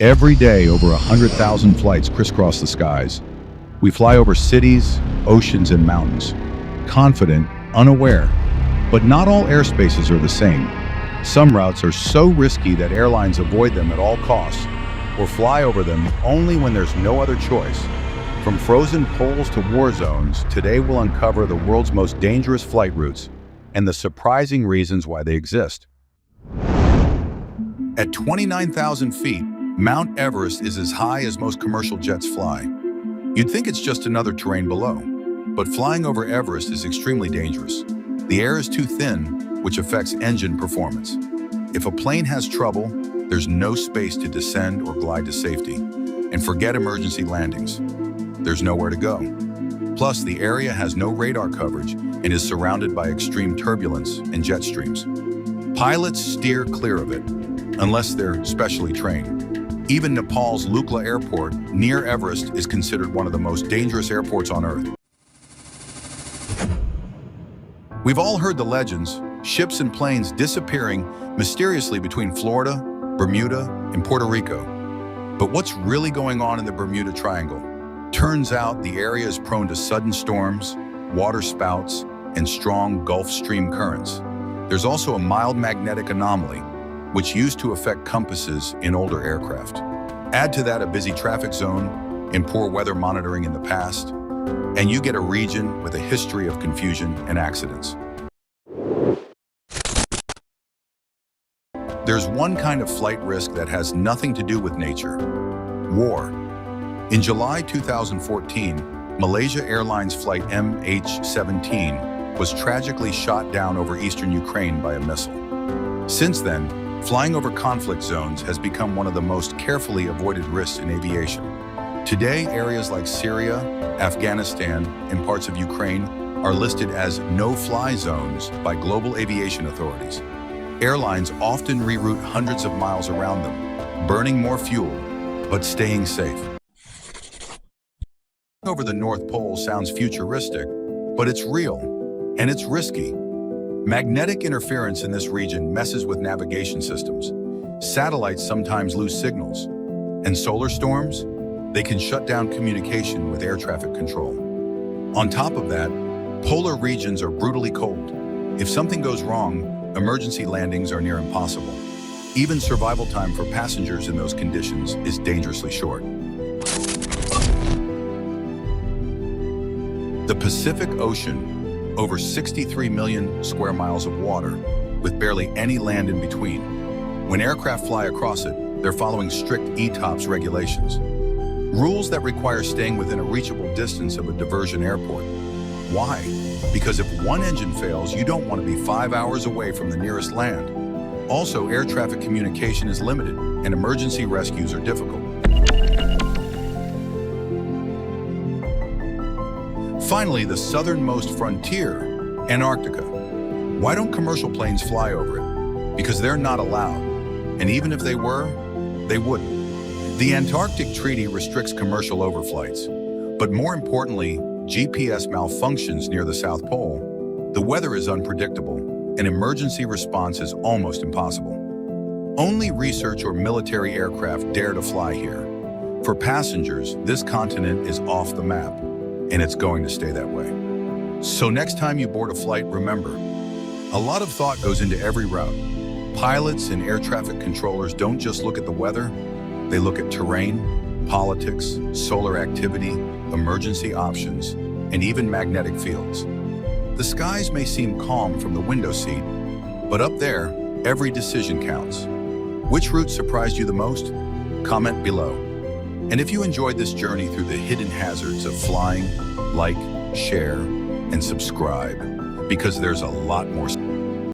Every day, over 100,000 flights crisscross the skies. We fly over cities, oceans, and mountains, confident, unaware. But not all airspaces are the same. Some routes are so risky that airlines avoid them at all costs, or fly over them only when there's no other choice. From frozen poles to war zones, today we'll uncover the world's most dangerous flight routes and the surprising reasons why they exist. At 29,000 feet, Mount Everest is as high as most commercial jets fly. You'd think it's just another terrain below, but flying over Everest is extremely dangerous. The air is too thin, which affects engine performance. If a plane has trouble, there's no space to descend or glide to safety. And forget emergency landings. There's nowhere to go. Plus, the area has no radar coverage and is surrounded by extreme turbulence and jet streams. Pilots steer clear of it, unless they're specially trained. Even Nepal's Lukla Airport, near Everest, is considered one of the most dangerous airports on Earth. We've all heard the legends, ships and planes disappearing mysteriously between Florida, Bermuda, and Puerto Rico. But what's really going on in the Bermuda Triangle? Turns out the area is prone to sudden storms, water spouts, and strong Gulf Stream currents. There's also a mild magnetic anomaly, which used to affect compasses in older aircraft. Add to that a busy traffic zone and poor weather monitoring in the past, and you get a region with a history of confusion and accidents. There's one kind of flight risk that has nothing to do with nature: war. In July 2014, Malaysia Airlines flight MH17 was tragically shot down over eastern Ukraine by a missile. Since then, flying over conflict zones has become one of the most carefully avoided risks in aviation. Today, areas like Syria, Afghanistan, and parts of Ukraine are listed as no-fly zones by global aviation authorities. Airlines often reroute hundreds of miles around them, burning more fuel, but staying safe. Over the North Pole sounds futuristic, but it's real, and it's risky. Magnetic interference in this region messes with navigation systems. Satellites sometimes lose signals. And solar storms? They can shut down communication with air traffic control. On top of that, polar regions are brutally cold. If something goes wrong, emergency landings are near impossible. Even survival time for passengers in those conditions is dangerously short. The Pacific Ocean, over 63 million square miles of water, with barely any land in between. When aircraft fly across it, they're following strict ETOPS regulations. Rules that require staying within a reachable distance of a diversion airport. Why? Because if one engine fails, you don't want to be 5 hours away from the nearest land. Also, air traffic communication is limited, and emergency rescues are difficult. Finally, the southernmost frontier, Antarctica. Why don't commercial planes fly over it? Because they're not allowed. And even if they were, they wouldn't. The Antarctic Treaty restricts commercial overflights. But more importantly, GPS malfunctions near the South Pole. The weather is unpredictable, and emergency response is almost impossible. Only research or military aircraft dare to fly here. For passengers, this continent is off the map, and it's going to stay that way. So next time you board a flight, remember, a lot of thought goes into every route. Pilots and air traffic controllers don't just look at the weather, they look at terrain, politics, solar activity, emergency options, and even magnetic fields. The skies may seem calm from the window seat, but up there, every decision counts. Which route surprised you the most? Comment below. And if you enjoyed this journey through the hidden hazards of flying, like, share, and subscribe, because there's a lot more